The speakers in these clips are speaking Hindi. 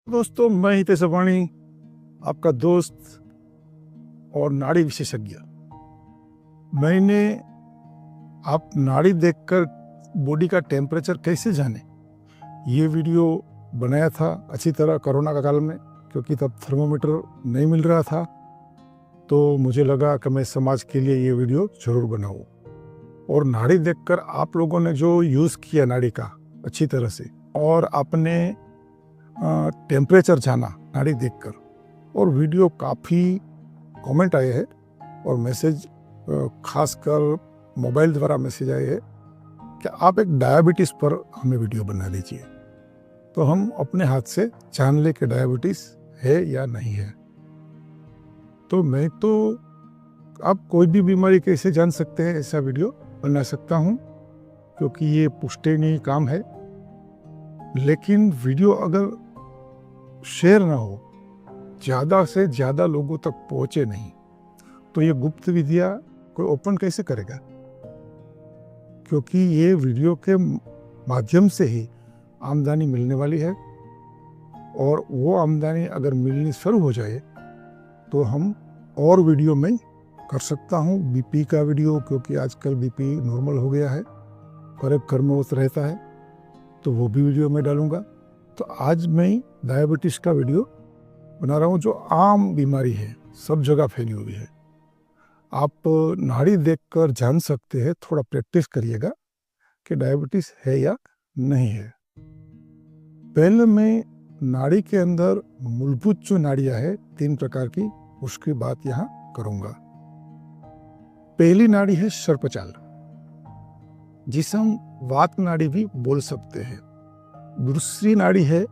दोस्तों, मैं हितेश अबाणी, आपका दोस्त और नाड़ी विशेषज्ञ। मैंने आप नाड़ी देखकर बॉडी का टेम्परेचर कैसे जाने, ये वीडियो बनाया था अच्छी तरह कोरोना का काल में, क्योंकि तब थर्मोमीटर नहीं मिल रहा था। तो मुझे लगा कि मैं समाज के लिए ये वीडियो ज़रूर बनाऊं। और नाड़ी देखकर आप लोगों ने जो यूज़ किया नाड़ी का अच्छी तरह से, और आपने टेम्परेचर जाना नाड़ी देखकर, और वीडियो काफ़ी कमेंट आए हैं और मैसेज खासकर मोबाइल द्वारा मैसेज आए हैं कि आप एक डायबिटीज़ पर हमें वीडियो बना दीजिए, तो हम अपने हाथ से जान ले कि डायबिटीज़ है या नहीं है। तो मैं तो आप कोई भी बीमारी कैसे जान सकते हैं ऐसा वीडियो बना सकता हूँ, क्योंकि ये पुष्टनीय काम है। लेकिन वीडियो अगर शेयर ना हो, ज़्यादा से ज़्यादा लोगों तक पहुँचे नहीं, तो ये गुप्त विधियाँ कोई ओपन कैसे करेगा? क्योंकि ये वीडियो के माध्यम से ही आमदनी मिलने वाली है, और वो आमदनी अगर मिलनी शुरू हो जाए तो हम और वीडियो में कर सकता हूँ। बीपी का वीडियो, क्योंकि आजकल बीपी नॉर्मल हो गया है, पर एक घर में वो रहता है, तो वो भी वीडियो में डालूँगा। तो आज मैं डायबिटीज़ का वीडियो बना रहा हूँ, जो आम बीमारी है, सब जगह फैली हुई है। आप नाड़ी देखकर जान सकते हैं, थोड़ा प्रैक्टिस करिएगा कि डायबिटीज़ है या नहीं है। पहले मैं नाड़ी के अंदर मूलभूत जो नाड़ियाँ है 3 प्रकार की, उसकी बात यहाँ करूँगा। पहली नाड़ी है सर्पचाल, जिसे हम वात नाड़ी भी बोल सकते हैं। दूसरी नाड़ी है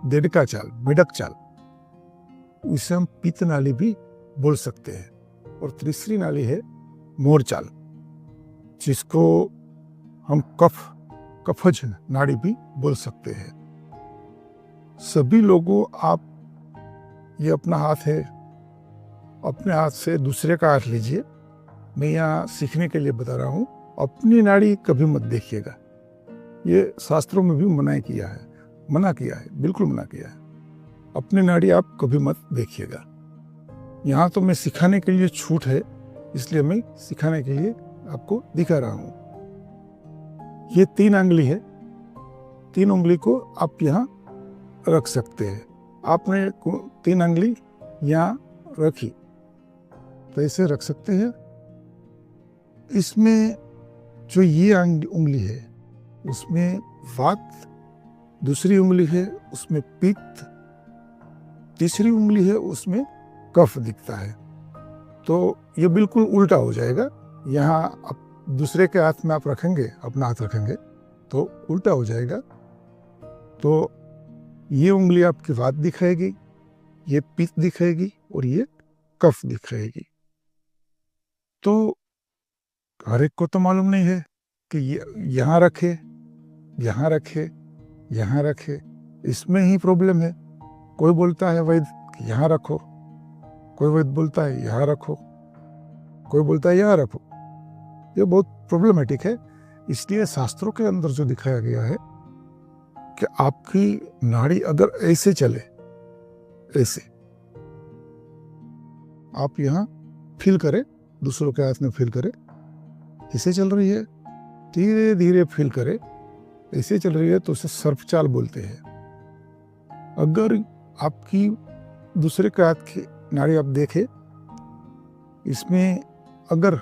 देड़का चाल, मेढक चाल, इसे हम पित्त नाली भी बोल सकते हैं। और तीसरी नाली है मोर चाल, जिसको हम कफज नाड़ी भी बोल सकते हैं। सभी लोगों, आप ये अपना हाथ है, अपने हाथ से दूसरे का हाथ लीजिए। मैं यहाँ सीखने के लिए बता रहा हूँ। अपनी नाड़ी कभी मत देखिएगा, ये शास्त्रों में भी मना किया है, बिल्कुल मना किया है। अपनी नाड़ी आप कभी मत देखिएगा। यहाँ तो मैं सिखाने के लिए छूट है, इसलिए मैं सिखाने के लिए आपको दिखा रहा हूँ। ये 3 उंगली है, 3 उंगली को आप यहाँ रख सकते हैं। आपने 3 उंगली यहाँ रखी, तो ऐसे रख सकते हैं। इसमें जो ये उंगली है उसमें वात, दूसरी उंगली है उसमें पित्त, तीसरी उंगली है उसमें कफ दिखता है। तो ये बिल्कुल उल्टा हो जाएगा। यहाँ आप दूसरे के हाथ में आप रखेंगे, अपना हाथ रखेंगे, तो उल्टा हो जाएगा। तो ये उंगली आपकी वात दिखाएगी, ये पित्त दिखाएगी, और ये कफ दिखाएगी। तो हर एक को तो मालूम नहीं है कि ये यहाँ रखे, यहाँ रखे, यहाँ रखे, इसमें ही प्रॉब्लम है। कोई बोलता है वैद्य यहाँ रखो, कोई वैद्य बोलता है यहाँ रखो, कोई बोलता है यहाँ रखो। ये बहुत प्रॉब्लमेटिक है। इसलिए शास्त्रों के अंदर जो दिखाया गया है कि आपकी नाड़ी अगर ऐसे चले, ऐसे आप यहाँ फील करें, दूसरों के हाथ में फील करें, ऐसे चल रही है, धीरे धीरे फील करें, ऐसे चल रही है, तो उसे सर्पचाल बोलते हैं। अगर आपकी दूसरे के हाथ की नाड़ी आप देखें, इसमें अगर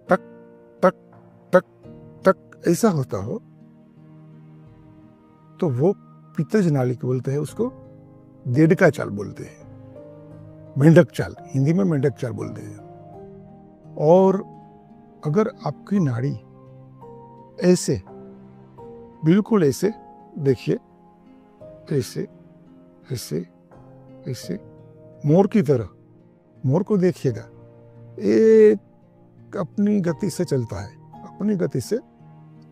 टक टक टक टक ऐसा होता हो, तो वो पित्तज नाली को बोलते हैं, उसको देड़का चाल बोलते हैं, मेंढक चाल, हिंदी में मेंढक चाल बोलते हैं। और अगर आपकी नाड़ी ऐसे, बिल्कुल ऐसे देखिए, ऐसे ऐसे ऐसे मोर की तरह, मोर को देखिएगा, एक अपनी गति से चलता है, अपनी गति से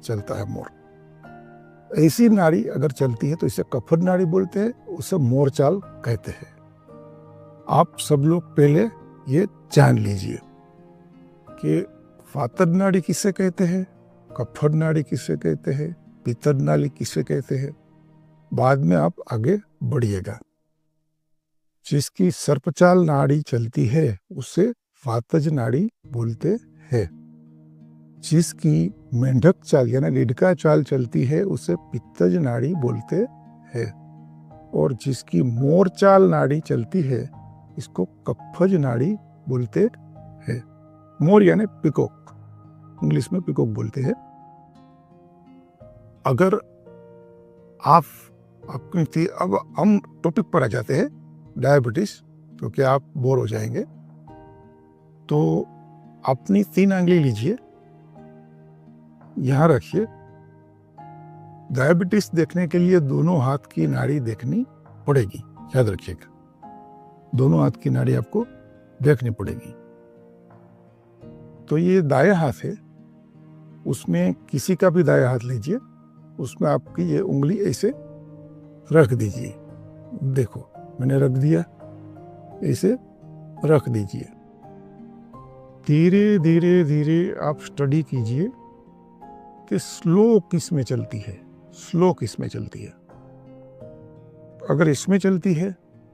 चलता है मोर। ऐसी नाड़ी अगर चलती है तो इसे कफर नाड़ी बोलते हैं, उसे मोर चाल कहते हैं। आप सब लोग पहले ये जान लीजिए कि वातद नाड़ी किसे कहते हैं, कफर नाड़ी किसे कहते हैं, पित्तद नाड़ी किसे कहते हैं। बाद में आप आगे बढ़िएगा। जिसकी सर्पचाल नाड़ी चलती है उसे वातज नाड़ी बोलते हैं। जिसकी मेंढक चाल यानी रीढ़का चाल चलती है उसे पित्तज नाड़ी बोलते हैं। और जिसकी मोर चाल नाड़ी चलती है इसको कफज नाड़ी बोलते हैं। मोर यानी पिकॉक, इंग्लिश में पिकॉक बोलते हैं। अगर आप अपनी अब हम टॉपिक पर आ जाते हैं डायबिटीज, तो क्या आप बोर हो जाएंगे। तो अपनी 3 अंगली लीजिए, यहां रखिए। डायबिटीज देखने के लिए दोनों हाथ की नाड़ी देखनी पड़ेगी, याद रखिएगा। दोनों हाथ की नाड़ी आपको देखनी पड़ेगी। तो ये दायां हाथ है, उसमें किसी का भी दायां हाथ लीजिए, उसमें आपकी ये उंगली ऐसे रख दीजिए। देखो मैंने रख दिया, ऐसे रख दीजिए। धीरे धीरे धीरे आप स्टडी कीजिए कि स्लो किस में चलती है, स्लो किस में चलती है। अगर इसमें चलती है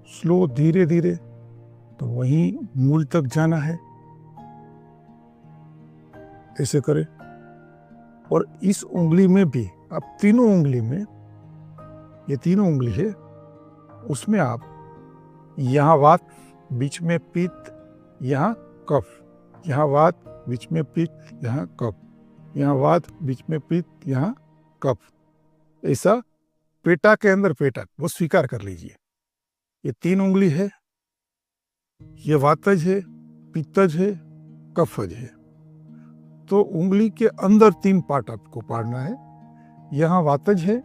स्लो धीरे धीरे, तो वहीं मूल तक जाना है, ऐसे करें। और इस उंगली में भी आप तीनों उंगली में, ये तीनों उंगली है, उसमें आप यहाँ वात, बीच में पित्त, यहाँ कफ, यहाँ वात, बीच में पित्त, यहाँ कफ, यहाँ वात, बीच में पित्त, यहाँ कफ, ऐसा पेटा के अंदर पेटा, वो स्वीकार कर लीजिए। ये 3 उंगली है, ये वातज है, पित्तज है, कफज है। तो उंगली के अंदर 3 पार्ट आपको पाड़ना है। यहाँ वातज है,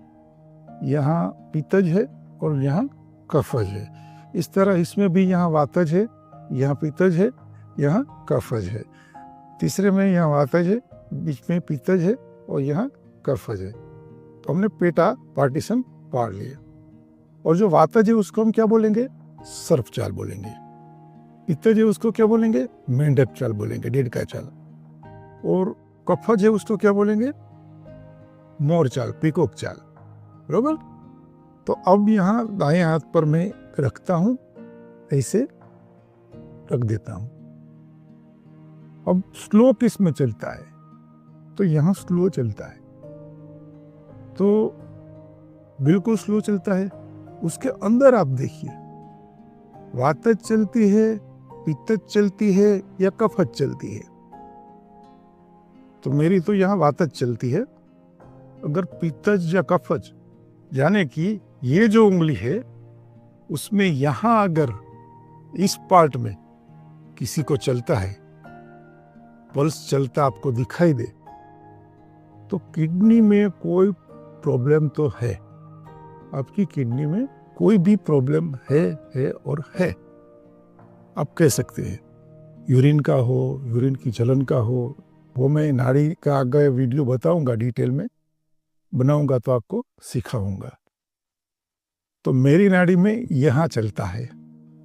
यहाँ पित्तज है और यहाँ कफज है। इस तरह इसमें भी यहाँ वातज है, यहाँ पित्तज है, यहाँ कफज है। तीसरे में यहाँ वातज है, बीच में पित्तज है और यहाँ कफज है। तो हमने पेटा पार्टीशन पाड़ लिया। और जो वातज है उसको हम क्या बोलेंगे? सर्प चाल बोलेंगे। पित्तज है उसको क्या बोलेंगे? मेंढक चाल बोलेंगे, रीढ़का चाल। और कफज है उसको क्या बोलेंगे? मोर चाल, पीकॉक चाल। बरोबर। तो अब यहाँ दाएं हाथ पर मैं रखता हूं, ऐसे रख देता हूं। अब स्लो किस में चलता है? तो यहां स्लो चलता है, तो बिल्कुल स्लो चलता है। उसके अंदर आप देखिए, वातज चलती है, पित्तज चलती है या कफज चलती है। तो मेरी तो यहां वातज चलती है। अगर पित्तज या कफज, यानी कि ये जो उंगली है उसमें यहां अगर इस पार्ट में किसी को चलता है, पल्स चलता आपको दिखाई दे, तो किडनी में कोई प्रॉब्लम तो है। आपकी किडनी में कोई भी प्रॉब्लम है और है, आप कह सकते हैं। यूरिन का हो, यूरिन की जलन का हो, वो मैं नाड़ी का आगे वीडियो बताऊंगा, डिटेल में बनाऊंगा तो आपको सिखाऊंगा। तो मेरी नाड़ी में यहाँ चलता है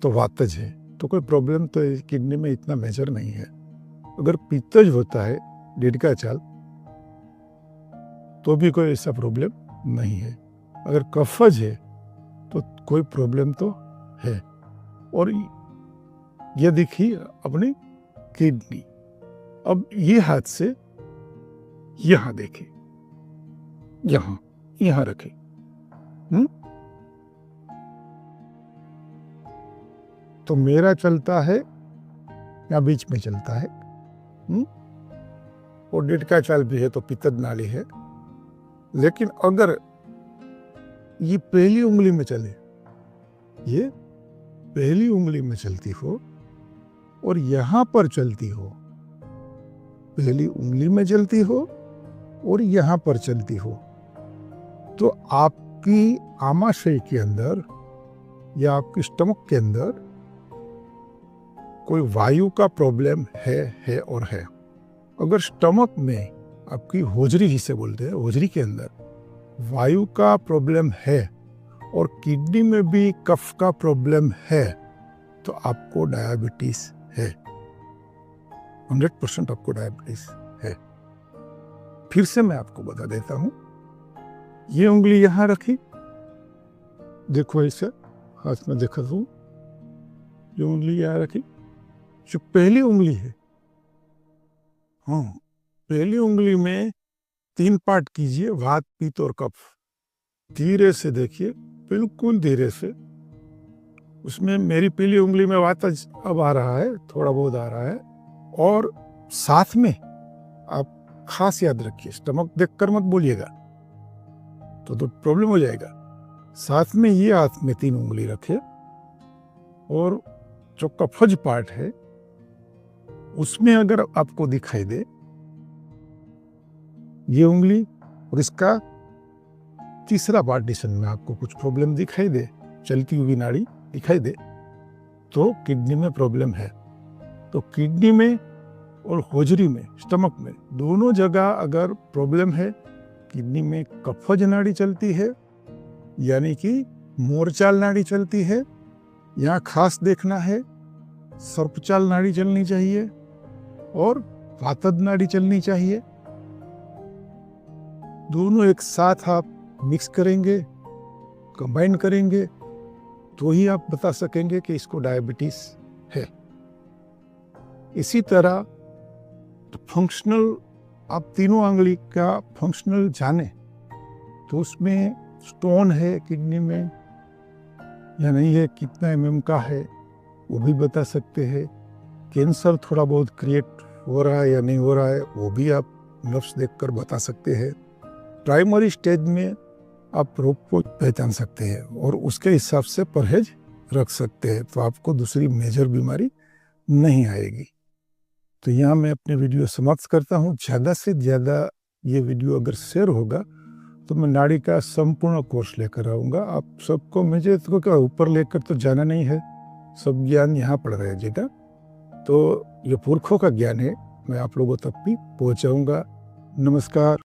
तो वातज है, तो कोई प्रॉब्लम तो किडनी में इतना मेजर नहीं है। अगर पित्तज होता है, रीढ़का चाल, तो भी कोई ऐसा प्रॉब्लम नहीं है। अगर कफज है तो कोई प्रॉब्लम तो है। और ये देखिए अपनी किडनी। अब ये हाथ से यहां देखें, यहां रखें। तो मेरा चलता है या बीच में चलता है। और रीढ़का चाल भी है तो पित्तज नाड़ी है। लेकिन अगर ये पहली उंगली में चले, ये पहली उंगली में चलती हो और यहां पर चलती हो, पहली उंगली में चलती हो और यहां पर चलती हो, तो आपकी आमाशय के अंदर या आपकी स्टमक के अंदर कोई वायु का प्रॉब्लम है और है। अगर स्टमक में आपकी होजरी, जिसे बोलते हैं, होजरी के अंदर वायु का प्रॉब्लम है और किडनी में भी कफ का प्रॉब्लम है, तो आपको डायबिटीज है। 100% आपको डायबिटीज है। फिर से मैं आपको बता देता हूं। ये उंगली यहां रखी, देखो ऐसे हाथ में देखा तुम जो उंगली यहाँ रखी, जो पहली उंगली है, हाँ पहली उंगली में 3 पार्ट कीजिए, वात, पित्त और कफ। धीरे से देखिए, बिल्कुल धीरे से। उसमें मेरी पहली उंगली में वात अब आ रहा है, थोड़ा बहुत आ रहा है। और साथ में आप खास याद रखिए, स्टमक देखकर मत बोलिएगा तो प्रॉब्लम हो जाएगा। साथ में ये हाथ में 3 उंगली रखे और जो कफज पार्ट है उसमें अगर आपको दिखाई दे ये उंगली और इसका तीसरा पार्टीशन में आपको कुछ प्रॉब्लम दिखाई दे, चलती हुई नाड़ी दिखाई दे, तो किडनी में प्रॉब्लम है। तो किडनी में और होजरी में, स्टमक में, दोनों जगह अगर प्रॉब्लम है, किडनी में कफज नाड़ी चलती है यानी कि मोरचाल नाड़ी चलती है, यहाँ खास देखना है सर्पचाल नाड़ी चलनी चाहिए और वातद नाड़ी चलनी चाहिए। दोनों एक साथ आप मिक्स करेंगे, कंबाइन करेंगे, तो ही आप बता सकेंगे कि इसको डायबिटीज है। इसी तरह फंक्शनल, आप तीनों उंगली का फंक्शनल जाने तो उसमें स्टोन है किडनी में या नहीं है, कितना एमएम का है वो भी बता सकते हैं। कैंसर थोड़ा बहुत क्रिएट हो रहा है या नहीं हो रहा है वो भी आप नर्व्स देखकर बता सकते हैं। प्राइमरी स्टेज में आप रोग को पहचान सकते हैं और उसके हिसाब से परहेज रख सकते हैं, तो आपको दूसरी मेजर बीमारी नहीं आएगी। तो यहाँ मैं अपने वीडियो समाप्त करता हूँ। ज़्यादा से ज़्यादा ये वीडियो अगर शेयर होगा तो मैं नाड़ी का संपूर्ण कोर्स लेकर आऊँगा आप सबको। मुझे तो ऊपर लेकर तो जाना नहीं है, सब ज्ञान यहाँ पड़ रहा है जेटा, तो ये पुरखों का ज्ञान है, मैं आप लोगों तक भी पहुँचाऊँगा। नमस्कार।